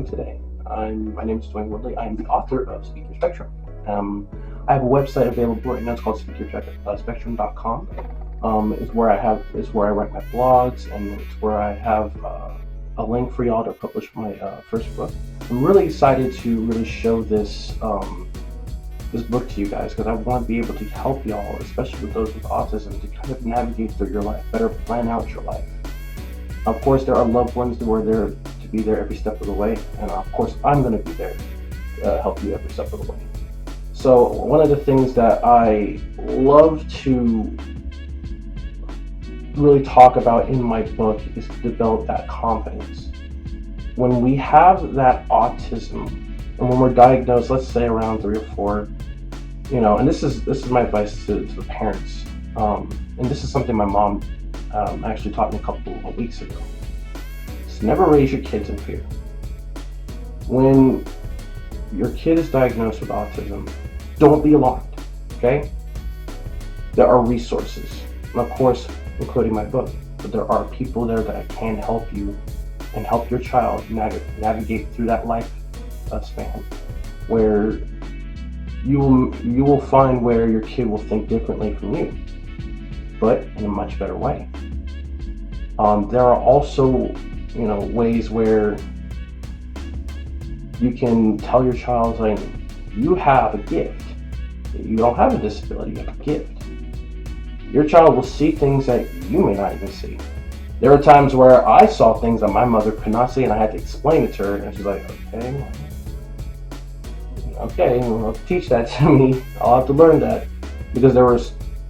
doing today? My name is Woodley. I'm the author of Speaker Spectrum. I have a website available right now. It's called speakerspectrum.com. It's where I write my blogs, and it's where I have a link for y'all to publish my first book. I'm really excited to really show this book to you guys, because I want to be able to help y'all, especially with those with autism, to kind of navigate through your life, better plan out your life. Of course, there are loved ones who are there to be there every step of the way, and of course, I'm going to be there to help you every step of the way. So one of the things that I love to really talk about in my book is to develop that confidence. When we have that autism, and when we're diagnosed, let's say around 3 or 4, and this is my advice to the parents, and this is something my mom actually taught me a couple of weeks ago. Just never raise your kids in fear. When your kid is diagnosed with autism, don't be alarmed, okay? There are resources, and of course, including my book, but there are people there that can help you and help your child navigate through that life span, where you will find where your kid will think differently from you, but in a much better way. There are also, ways where you can tell your child, like, you have a gift. You don't have a disability, you have a gift. Your child will see things that you may not even see. There are times where I saw things that my mother could not see, and I had to explain it to her, and she's like, okay, well, teach that to me. I'll have to learn that, because there were a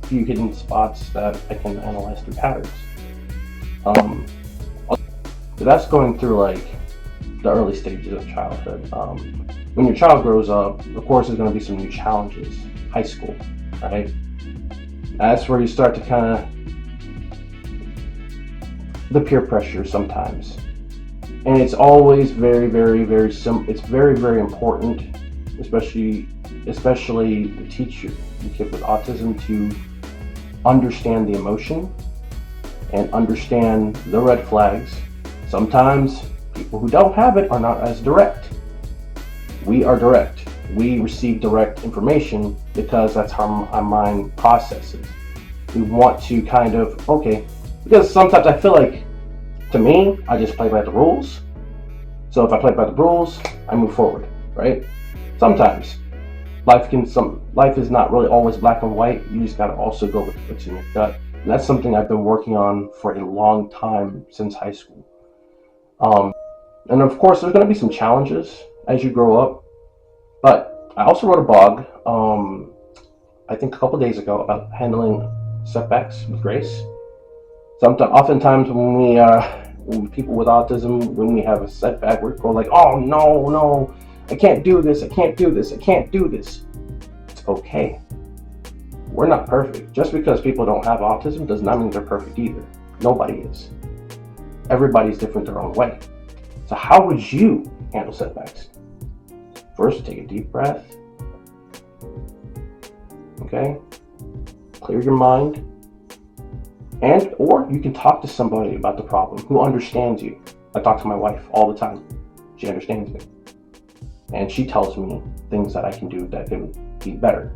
few hidden spots that I can analyze through patterns. So that's going through like the early stages of childhood. When your child grows up, of course, there's going to be some new challenges. High school, right? That's where you start to kind of the peer pressure sometimes, and it's always very, very, very It's very, very important, especially to teach your kid with autism to understand the emotion and understand the red flags. Sometimes people who don't have it are not as direct. We are direct. We receive direct information because that's how our mind processes. We want to kind of, because sometimes I feel like, to me, I just play by the rules. So if I play by the rules, I move forward, right? Sometimes life is not really always black and white. You just got to also go with what's in your gut. And that's something I've been working on for a long time, since high school. And of course, there's going to be some challenges as you grow up. But I also wrote a blog, I think a couple days ago, about handling setbacks with grace. Oftentimes when people with autism, when we have a setback, we're going like, oh no, I can't do this, I can't do this. It's okay. We're not perfect. Just because people don't have autism does not mean they're perfect either. Nobody is. Everybody's different their own way. So how would you handle setbacks? First, take a deep breath. Okay? Clear your mind. Or you can talk to somebody about the problem who understands you. I talk to my wife all the time. She understands me. And she tells me things that I can do that can be better.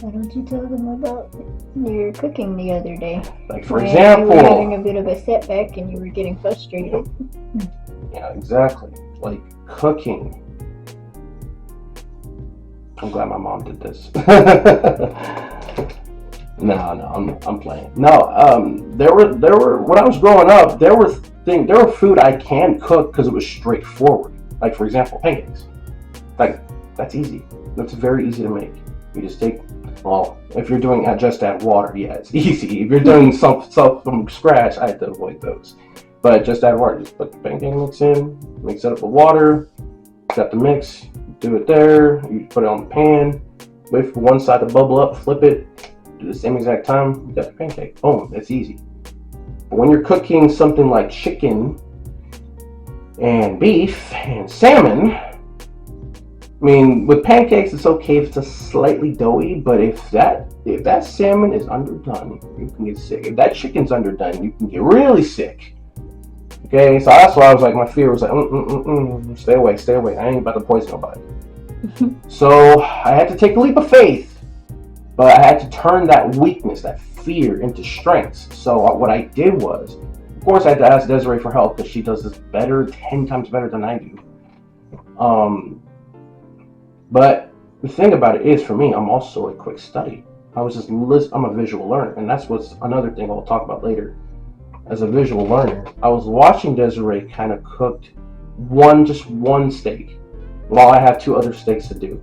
Why don't you tell them about your cooking the other day? Like, for example, you were having a bit of a setback and you were getting frustrated. Yeah, exactly. Like cooking. I'm glad my mom did this. No, I'm playing. No, there were when I was growing up, there were food I can cook because it was straightforward. Like, for example, pancakes. Like, that's easy. That's very easy to make. You just take, if you're doing just add water, yeah, it's easy. If you're doing stuff from scratch, I had to avoid those. But just add water. Just put the pancake mix in, mix it up with water, set the mix, do it there, you put it on the pan, wait for one side to bubble up, flip it, do the same exact time, you got the pancake. Boom, it's easy. But when you're cooking something like chicken and beef and salmon, I mean, with pancakes, it's okay if it's slightly doughy, but if that salmon is underdone, you can get sick. If that chicken's underdone, you can get really sick. Okay, so that's why I was like, my fear was like, stay away, stay away. I ain't about to poison nobody. So I had to take a leap of faith, but I had to turn that weakness, that fear, into strength. So what I did was, of course, I had to ask DeSiree for help because she does this better, 10 times better than I do. But the thing about it is, for me, I'm also a quick study. I'm a visual learner, and that's what's another thing I'll talk about later. As a visual learner, I was watching DeSiree kind of cooked just one steak, while I have 2 other steaks to do.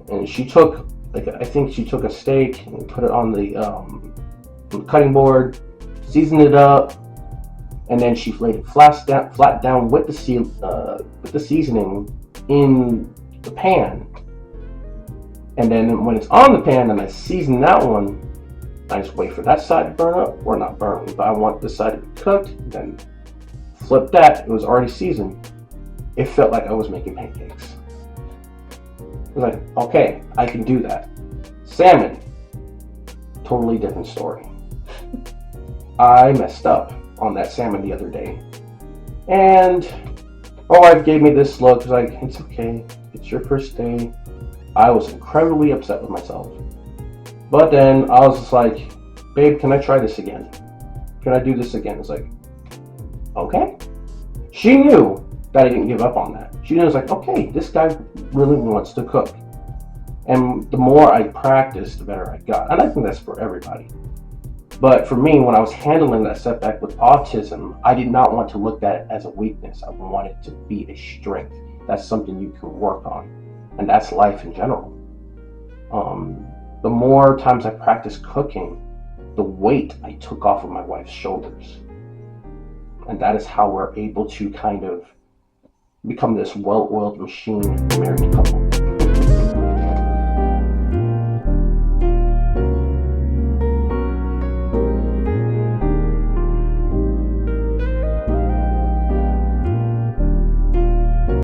And she took, I think she took a steak and put it on the cutting board, seasoned it up, and then she laid it flat down with the seasoning in the pan. And then when it's on the pan and I season that one, I just wait for that side to burn up, or not burn, but I want this side to be cooked, then flip that. It was already seasoned. It felt like I was making pancakes. I was like, okay, I can do that. Salmon, totally different story. I messed up on that salmon the other day. And my wife gave me this look. She's like, it's okay, it's your first day. I was incredibly upset with myself. But then I was just like, babe, can I try this again? Can I do this again? It's like, okay. She knew that I didn't give up on that. She knew, it was like, okay, this guy really wants to cook. And the more I practiced, the better I got. And I think that's for everybody. But for me, when I was handling that setback with autism, I did not want to look at it as a weakness. I wanted it to be a strength. That's something you can work on. And that's life in general. The more times I practiced cooking, the weight I took off of my wife's shoulders. And that is how we're able to kind of become this well-oiled machine married couple.